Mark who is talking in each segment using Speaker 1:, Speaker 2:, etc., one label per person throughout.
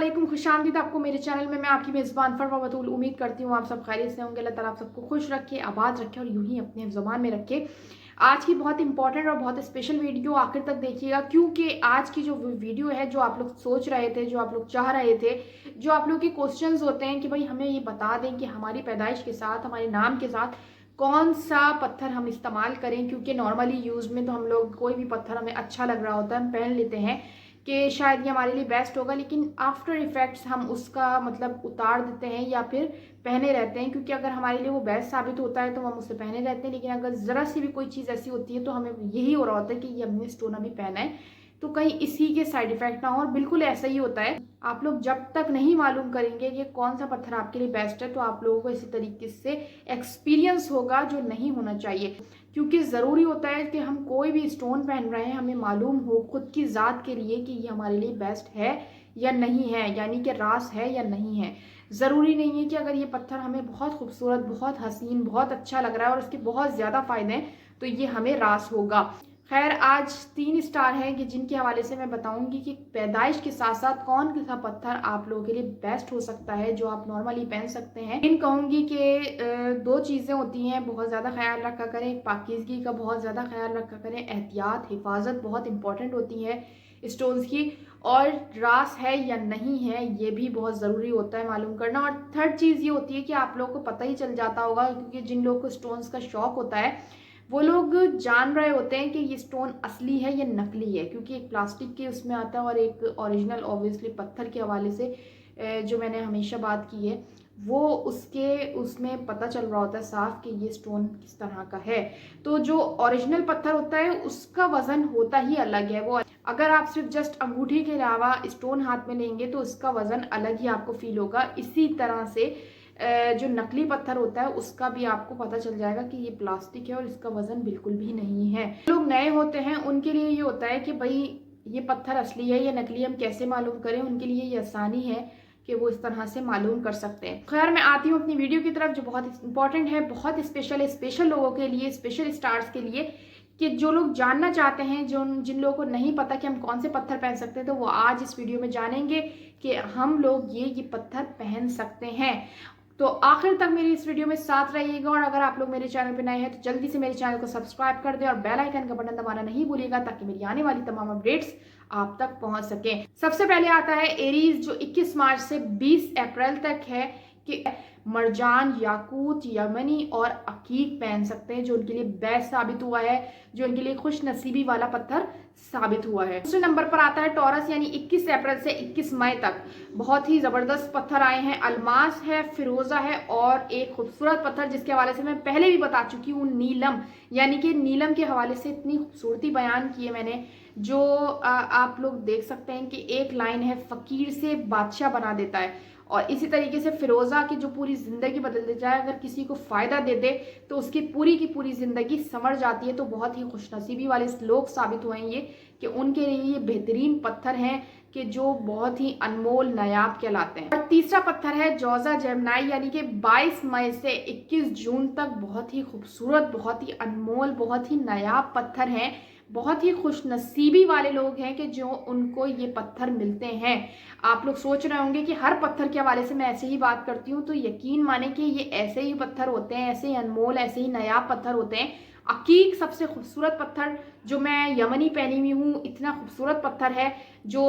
Speaker 1: वालेकुम, खुशामदीद आपको मेरे चैनल में। मैं आपकी मेज़बान फरवा बतूल उम्मीद करती हूँ आप सब खैरियत से होंगे। अल्लाह ताला आप सबको खुश रखे, आबाद रखे और यूं ही अपने ज़ुबान में रखे। आज की बहुत इंपॉर्टेंट और बहुत स्पेशल वीडियो आखिर तक देखिएगा, क्योंकि आज की जो वीडियो है, जो आप लोग सोच रहे थे, जो आप लोग चाह रहे थे, जो आप लोग के क्वेश्चंस होते हैं कि भाई हमें ये बता दें कि हमारी पैदाइश के साथ, हमारे नाम के साथ कौन सा पत्थर हम इस्तेमाल करें। क्योंकि नॉर्मली यूज़ में तो हम लोग कोई भी पत्थर हमें अच्छा लग रहा होता है, हम पहन लेते हैं कि शायद ये हमारे लिए बेस्ट होगा, लेकिन आफ्टर इफेक्ट्स हम उसका मतलब उतार देते हैं या फिर पहने रहते हैं। क्योंकि अगर हमारे लिए वो बेस्ट साबित होता है तो हम उससे पहने रहते हैं, लेकिन अगर ज़रा सी भी कोई चीज़ ऐसी होती है तो हमें यही हो रहा होता है कि ये हमने स्टोन अभी पहना है तो कहीं इसी के साइड इफेक्ट ना हो। और बिल्कुल ऐसा ही होता है। आप लोग जब तक नहीं मालूम करेंगे कि कौन सा पत्थर आपके लिए बेस्ट है तो आप लोगों को इसी तरीके से एक्सपीरियंस होगा जो नहीं होना चाहिए। क्योंकि ज़रूरी होता है कि हम कोई भी स्टोन पहन रहे हैं, हमें मालूम हो खुद की ज़ात के लिए कि ये हमारे लिए बेस्ट है या नहीं है, यानी कि रास है या नहीं है। ज़रूरी नहीं है कि अगर ये पत्थर हमें बहुत खूबसूरत, बहुत हसीन, बहुत अच्छा लग रहा है और उसके बहुत ज़्यादा फ़ायदे हैं तो ये हमें रास होगा। खैर, आज 3 स्टार हैं कि जिनके हवाले से मैं बताऊंगी कि पैदाइश के साथ साथ कौन सा पत्थर आप लोगों के लिए बेस्ट हो सकता है जो आप नॉर्मली पहन सकते हैं। इन कहूंगी कि 2 चीज़ें होती हैं, बहुत ज़्यादा ख्याल रखा करें, पाकीज़गी का बहुत ज़्यादा ख्याल रखा करें, एहतियात, हिफाजत बहुत इंपॉर्टेंट होती है स्टोन्स की, और रास है या नहीं है ये भी बहुत ज़रूरी होता है मालूम करना। और थर्ड चीज़ ये होती है कि आप लोगों को पता ही चल जाता होगा, क्योंकि जिन लोगों को स्टोन्स का शौक होता है वो लोग जान रहे होते हैं कि ये स्टोन असली है या नकली है। क्योंकि एक प्लास्टिक के उसमें आता है और एक ओरिजिनल ऑब्वियसली पत्थर के हवाले से जो मैंने हमेशा बात की है वो उसमें पता चल रहा होता है साफ कि ये स्टोन किस तरह का है। तो जो ओरिजिनल पत्थर होता है उसका वजन होता ही अलग है। वो अगर आप सिर्फ जस्ट अंगूठी के अलावा स्टोन हाथ में लेंगे तो उसका वजन अलग ही आपको फील होगा। इसी तरह से जो नकली पत्थर होता है उसका भी आपको पता चल जाएगा कि ये प्लास्टिक है और इसका वजन बिल्कुल भी नहीं है। लोग नए होते हैं उनके लिए ये होता है कि भाई ये पत्थर असली है या नकली, हम कैसे मालूम करें। उनके लिए ये आसानी है कि वो इस तरह से मालूम कर सकते हैं। खैर, मैं आती हूँ अपनी वीडियो की तरफ जो बहुत इंपॉर्टेंट है, बहुत स्पेशल है, स्पेशल लोगों के लिए, स्पेशल स्टार्स के लिए, कि जो लोग जानना चाहते हैं, जो जिन लोगों को नहीं पता कि हम कौन से पत्थर पहन सकते हैं, तो वो आज इस वीडियो में जानेंगे कि हम लोग ये पत्थर पहन सकते हैं। तो आखिर तक मेरी इस वीडियो में साथ रहिएगा। और अगर आप लोग मेरे चैनल पर नए हैं तो जल्दी से मेरे चैनल को सब्सक्राइब कर दें और बेल आइकन का बटन दबाना नहीं भूलिएगा, ताकि मेरी आने वाली तमाम अपडेट्स आप तक पहुंच सके। सबसे पहले आता है एरीज, जो 21 मार्च से 20 अप्रैल तक है, कि मरजान, याकूत, यमनी और अकीक पहन सकते हैं, जो उनके लिए बेस्ट साबित हुआ है, जो उनके लिए खुश नसीबी वाला पत्थर साबित हुआ है। दूसरे नंबर पर आता है टॉरस, यानी 21 अप्रैल से 21 मई तक बहुत ही जबरदस्त पत्थर आए हैं। अल्मास है, फिरोजा है और एक खूबसूरत पत्थर जिसके हवाले से मैं पहले भी बता चुकी हूँ, नीलम। यानी कि नीलम के हवाले से इतनी खूबसूरती बयान की है मैंने, जो आप लोग देख सकते हैं कि एक लाइन है, फकीर से बादशाह बना देता है। और इसी तरीके से फिरोजा की जो पूरी जिंदगी बदल देता है, अगर किसी को फायदा दे दे तो उसकी पूरी की पूरी जिंदगी संवर जाती है। तो बहुत ही खुशनसीबी वाले लोग साबित हुए हैं ये, कि उनके लिए ये बेहतरीन पत्थर हैं कि जो बहुत ही अनमोल नायाब कहलाते हैं। और तीसरा पत्थर है जोजा जेमनाई, यानी कि 22 मई से 21 जून तक बहुत ही खूबसूरत, बहुत ही अनमोल, बहुत ही नायाब पत्थर हैं। बहुत ही खुशनसीबी वाले लोग हैं कि जो उनको ये पत्थर मिलते हैं। आप लोग सोच रहे होंगे कि हर पत्थर के हवाले से मैं ऐसे ही बात करती हूँ, तो यकीन माने कि ये ऐसे ही पत्थर होते हैं, ऐसे ही अनमोल, ऐसे ही नायाब पत्थर होते हैं। अकीक सबसे खूबसूरत पत्थर, जो मैं यमनी पहनी हुई हूँ, इतना खूबसूरत पत्थर है जो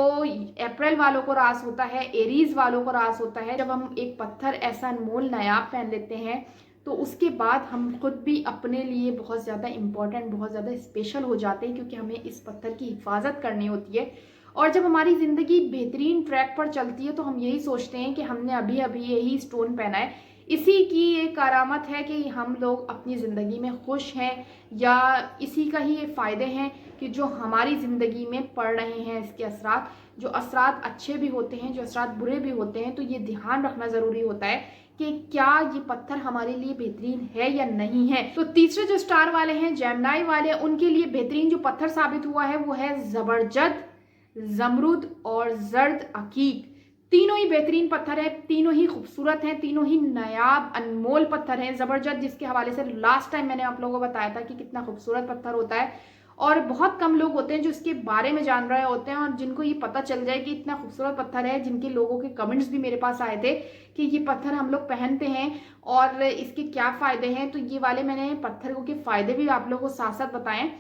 Speaker 1: अप्रैल वालों को रास होता है, एरीज वालों को रास होता है। जब हम एक पत्थर ऐसा अनमोल नायाब पहन लेते हैं तो उसके बाद हम खुद भी अपने लिए बहुत ज़्यादा इम्पोर्टेंट, बहुत ज़्यादा स्पेशल हो जाते हैं, क्योंकि हमें इस पत्थर की हिफाजत करनी होती है। और जब हमारी ज़िंदगी बेहतरीन ट्रैक पर चलती है तो हम यही सोचते हैं कि हमने अभी अभी यही स्टोन पहना है, इसी की एक करामत है कि हम लोग अपनी ज़िंदगी में खुश हैं, या इसी का ही ये फ़ायदे हैं कि जो हमारी ज़िंदगी में पड़ रहे हैं इसके असरात, जो असरात अच्छे भी होते हैं, जो असरात बुरे भी होते हैं। तो ये ध्यान रखना ज़रूरी होता है कि क्या ये पत्थर हमारे लिए बेहतरीन है या नहीं है। तो तीसरे जो स्टार वाले हैं, जेमनाई वाले, उनके लिए बेहतरीन जो पत्थर साबित हुआ है वो है जबरजद, जमरुद और जर्द अकीक। तीनों ही बेहतरीन पत्थर है, तीनों ही खूबसूरत हैं, तीनों ही नायाब अनमोल पत्थर हैं। जबरजद जिसके हवाले से लास्ट टाइम मैंने आप लोगों को बताया था कि कितना खूबसूरत पत्थर होता है, और बहुत कम लोग होते हैं जो इसके बारे में जान रहे होते हैं और जिनको ये पता चल जाए कि इतना खूबसूरत पत्थर है, जिनके लोगों के कमेंट्स भी मेरे पास आए थे कि ये पत्थर हम लोग पहनते हैं और इसके क्या फ़ायदे हैं। तो ये वाले मैंने पत्थरों के फ़ायदे भी आप लोगों को साथ साथ बताएं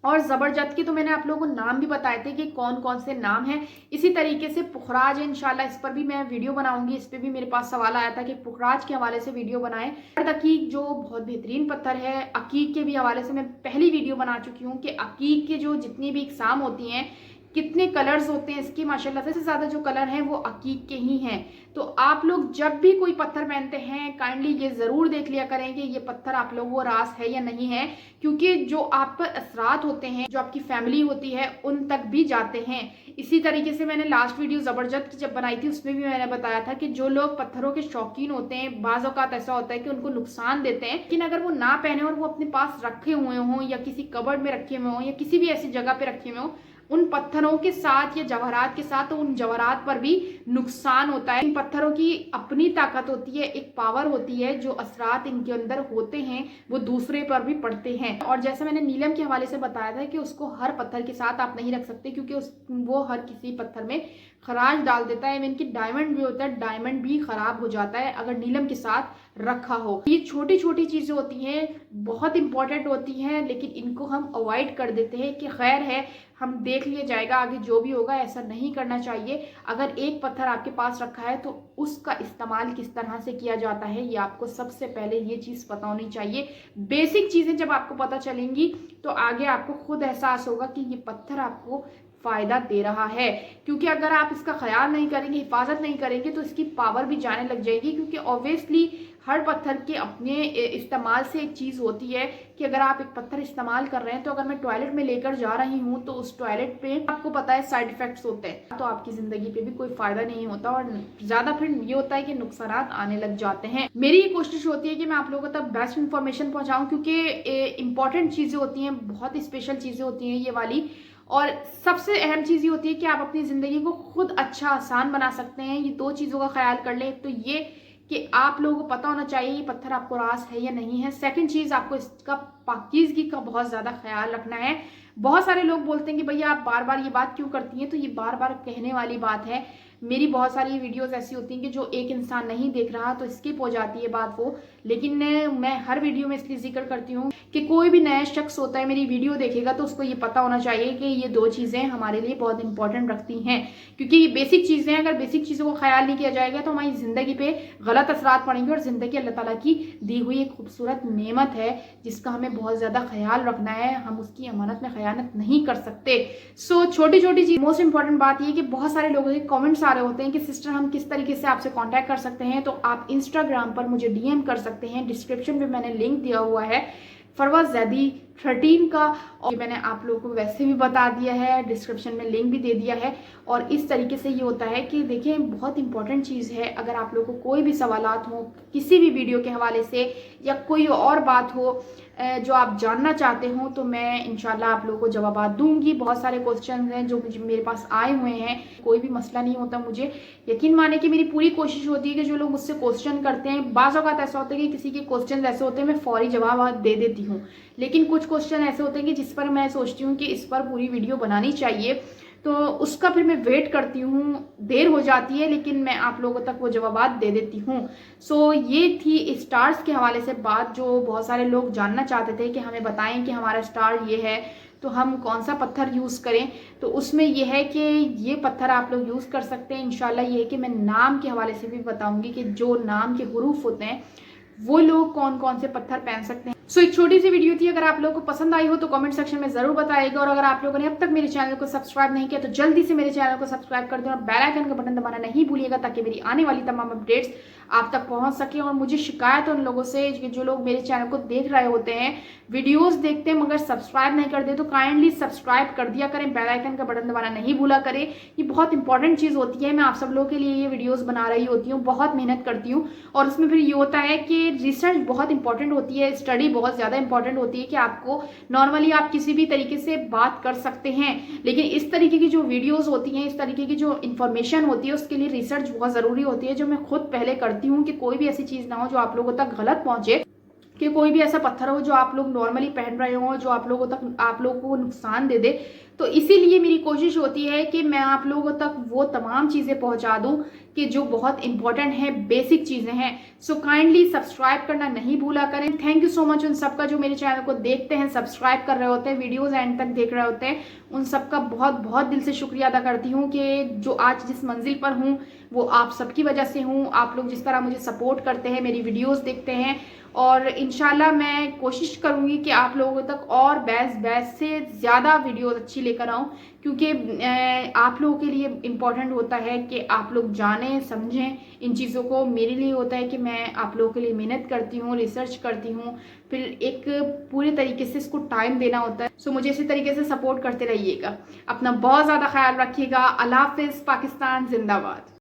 Speaker 1: और ज़बरदस्त के तो मैंने आप लोगों को नाम भी बताए थे कि कौन कौन से नाम हैं। इसी तरीके से पुखराज है, इंशाल्लाह इस पर भी मैं वीडियो बनाऊंगी। इस पर भी मेरे पास सवाल आया था कि पुखराज के हवाले से वीडियो बनाएं। अकीक जो बहुत बेहतरीन पत्थर है, अकीक के भी हवाले से मैं पहली वीडियो बना चुकी हूँ कि अकीक के जो जितनी भी इकसाम होती हैं, कितने कलर्स होते हैं इसकी, माशाल्लाह से ज़्यादा जो कलर हैं वो अकीक के ही हैं। तो आप लोग जब भी कोई पत्थर पहनते हैं काइंडली ये ज़रूर देख लिया करें कि ये पत्थर आप लोगों को रास है या नहीं है, क्योंकि जो आप पर असरात होते हैं, जो आपकी फैमिली होती है, उन तक भी जाते हैं। इसी तरीके से मैंने लास्ट वीडियो ज़बरदस्त की जब बनाई थी उसमें भी मैंने बताया था कि जो लोग पत्थरों के शौकीन होते हैं, बाज़ औक़ात ऐसा होता है कि उनको नुकसान देते हैं, लेकिन अगर वो ना पहने और वो अपने पास रखे हुए हों या किसी कबर्ड में रखे हुए हों या किसी भी ऐसी जगह पे रखे हुए हों, उन पत्थरों के साथ या जवाहरात के साथ, तो उन जवाहरात पर भी नुकसान होता है। इन पत्थरों की अपनी ताकत होती है, एक पावर होती है, जो असरात इनके अंदर होते हैं वो दूसरे पर भी पड़ते हैं। और जैसे मैंने नीलम के हवाले से बताया था कि उसको हर पत्थर के साथ आप नहीं रख सकते, क्योंकि वो हर किसी पत्थर में खराश डाल देता है। इवन की डायमंड भी होता है, डायमंड भी खराब हो जाता है अगर नीलम के साथ रखा हो। ये छोटी छोटी चीजें होती हैं, बहुत इंपॉर्टेंट होती हैं, लेकिन इनको हम अवॉइड कर देते हैं कि खैर है, हम देख लिया जाएगा, आगे जो भी होगा। ऐसा नहीं करना चाहिए। अगर एक पत्थर आपके पास रखा है तो उसका इस्तेमाल किस तरह से किया जाता है ये आपको सबसे पहले ये चीज़ पता होनी चाहिए। बेसिक चीज़ें जब आपको पता चलेंगी तो आगे आपको खुद एहसास होगा कि ये पत्थर आपको फ़ायदा दे रहा है। क्योंकि अगर आप इसका ख्याल नहीं करेंगे, हिफाजत नहीं करेंगे, तो इसकी पावर भी जाने लग जाएगी। क्योंकि ऑब्वियसली हर पत्थर के अपने इस्तेमाल से एक चीज़ होती है कि अगर आप एक पत्थर इस्तेमाल कर रहे हैं तो अगर मैं टॉयलेट में लेकर जा रही हूँ तो उस टॉयलेट पे आपको पता है साइड इफ़ेक्ट्स होते हैं, तो आपकी ज़िंदगी पे भी कोई फ़ायदा नहीं होता और ज़्यादा फिर ये होता है कि नुकसान आने लग जाते हैं। मेरी ये कोशिश होती है कि मैं आप लोगों तक बेस्ट इन्फॉर्मेशन पहुँचाऊँ, क्योंकि इंपॉर्टेंट चीज़ें होती हैं, बहुत स्पेशल चीज़ें होती हैं ये वाली। और सबसे अहम चीज़ ये होती है कि आप अपनी ज़िंदगी को खुद अच्छा आसान बना सकते हैं। ये दो चीज़ों का ख्याल कर लें। एक तो ये कि आप लोगों को पता होना चाहिए ये पत्थर आपको रास है या नहीं है। सेकंड चीज़, आपको इसका पाकीज़गी का बहुत ज़्यादा ख्याल रखना है। बहुत सारे लोग बोलते हैं कि भैया आप बार बार ये बात क्यों करती हैं, तो ये बार बार कहने वाली बात है। मेरी बहुत सारी वीडियोस ऐसी होती हैं कि जो एक इंसान नहीं देख रहा तो स्किप हो जाती है बात वो, लेकिन मैं हर वीडियो में इसलिए जिक्र करती हूँ कि कोई भी नया शख्स होता है मेरी वीडियो देखेगा तो उसको ये पता होना चाहिए कि ये दो चीज़ें हमारे लिए बहुत इंपॉर्टेंट रखती हैं। क्योंकि ये बेसिक चीज़ें हैं, अगर बेसिक चीज़ों को ख्याल नहीं किया जाएगा तो हमारी ज़िंदगी पे गलत असरात पड़ेंगे। और ज़िंदगी अल्लाह ताला की दी हुई एक खूबसूरत नेमत है जिसका हमें बहुत ज़्यादा ख्याल रखना है। हम उसकी अमानत में खयानत नहीं कर सकते। सो छोटी छोटी चीज़, मोस्ट इंपॉर्टेंट बात ये कि बहुत सारे लोगों के कमेंट्स आ रहे होते हैं कि सिस्टर हम किस तरीके से आपसे कांटेक्ट कर सकते हैं। तो आप इंस्टाग्राम पर मुझे डीएम कर सकते हैं, डिस्क्रिप्शन में मैंने लिंक दिया हुआ है फरवा ज़ैदी 13 का, और मैंने आप लोगों को वैसे भी बता दिया है, डिस्क्रिप्शन में लिंक भी दे दिया है। और इस तरीके से ये होता है कि देखिए बहुत इंपॉर्टेंट चीज़ है, अगर आप लोगों को कोई भी सवालात हो किसी भी वीडियो के हवाले से या कोई और बात हो जो आप जानना चाहते हो तो मैं इंशाल्लाह आप लोगों को जवाब दूंगी। बहुत सारे क्वेश्चन हैं जो मेरे पास आए हुए हैं, कोई भी मसला नहीं होता। मुझे यकीन माने कि मेरी पूरी कोशिश होती है कि जो लोग मुझसे क्वेश्चन करते हैं, बाज़ औक़ात ऐसा होता है कि किसी के क्वेश्चन ऐसे होते हैं मैं फौरी जवाब दे देती हूँ, लेकिन कुछ क्वेश्चन ऐसे होते हैं कि जिस पर मैं सोचती हूँ कि इस पर पूरी वीडियो बनानी चाहिए, तो उसका फिर मैं वेट करती हूँ, देर हो जाती है, लेकिन मैं आप लोगों तक वो जवाब दे देती हूँ। सो ये थी स्टार्स के हवाले से बात, जो बहुत सारे लोग जानना चाहते थे कि हमें बताएं कि हमारा स्टार ये है तो हम कौन सा पत्थर यूज़ करें। तो उसमें यह है कि ये पत्थर आप लोग यूज़ कर सकते हैं। इंशाल्लाह ये है कि मैं नाम के हवाले से भी बताऊँगी कि जो नाम के हुरूफ होते हैं वो लोग कौन कौन से पत्थर पहन सकते हैं। सो एक छोटी सी वीडियो थी, अगर आप लोगों को पसंद आई हो तो कमेंट सेक्शन में जरूर बताइएगा। और अगर आप लोगों ने अब तक मेरे चैनल को सब्सक्राइब नहीं किया तो जल्दी से मेरे चैनल को सब्सक्राइब कर दें और बेल आइकन का बटन दबाना नहीं भूलिएगा, ताकि मेरी आने वाली तमाम अपडेट्स आप तक पहुंच सके। और मुझे शिकायत है उन लोगों से जो लोग मेरे चैनल को देख रहे होते हैं, वीडियोस देखते हैं मगर सब्सक्राइब नहीं करते, तो काइंडली सब्सक्राइब कर दिया करें, बेल आइकन का बटन दबाना नहीं भूला करें। ये बहुत इंपॉर्टेंट चीज़ होती है। मैं आप सब लोगों के लिए ये वीडियोस बना रही होती हूँ, बहुत मेहनत करती हूँ। और उसमें फिर ये होता है कि रिसर्च बहुत इंपॉर्टेंट होती है, स्टडी बहुत ज़्यादा इंपॉर्टेंट होती है कि आपको नॉर्मली आप किसी भी तरीके से बात कर सकते हैं, लेकिन इस तरीके की जो वीडियोस होती हैं, इस तरीके की जो इन्फॉर्मेशन होती है, उसके लिए रिसर्च बहुत ज़रूरी होती है, जो मैं खुद पहले करती हूँ कि कोई भी ऐसी चीज़ ना हो जो आप लोगों तक गलत पहुँचे। कि कोई भी ऐसा पत्थर हो जो आप लोग नॉर्मली पहन रहे हो, जो आप लोगों को नुकसान दे दे। तो इसीलिए मेरी कोशिश होती है कि मैं आप लोगों तक वो तमाम चीज़ें पहुंचा दूं कि जो बहुत इंपॉर्टेंट है, बेसिक चीज़ें हैं। सो काइंडली सब्सक्राइब करना नहीं भूला करें। थैंक यू सो मच उन सबका जो मेरे चैनल को देखते हैं, सब्सक्राइब कर रहे होते हैं, वीडियोज़ एंड तक देख रहे होते हैं। उन सबका बहुत बहुत दिल से शुक्रिया अदा करती हूँ कि जो आज जिस मंजिल पर हूँ वो आप सबकी वजह से हूँ। आप लोग जिस तरह मुझे सपोर्ट करते हैं, मेरी वीडियोस देखते हैं, और इंशाल्लाह मैं कोशिश करूँगी कि आप लोगों तक और बेस्ट से ज़्यादा वीडियोस अच्छी लेकर आऊँ, क्योंकि आप लोगों के लिए इम्पॉर्टेंट होता है कि आप लोग जानें समझें इन चीज़ों को। मेरे लिए होता है कि मैं आप लोगों के लिए मेहनत करती हूँ, रिसर्च करती हूँ, फिर एक पूरे तरीके से इसको टाइम देना होता है। सो मुझे इसी तरीके से सपोर्ट करते रहिएगा। अपना बहुत ज़्यादा ख्याल रखिएगा। अल्लाह हाफिज़। पाकिस्तान जिंदाबाद।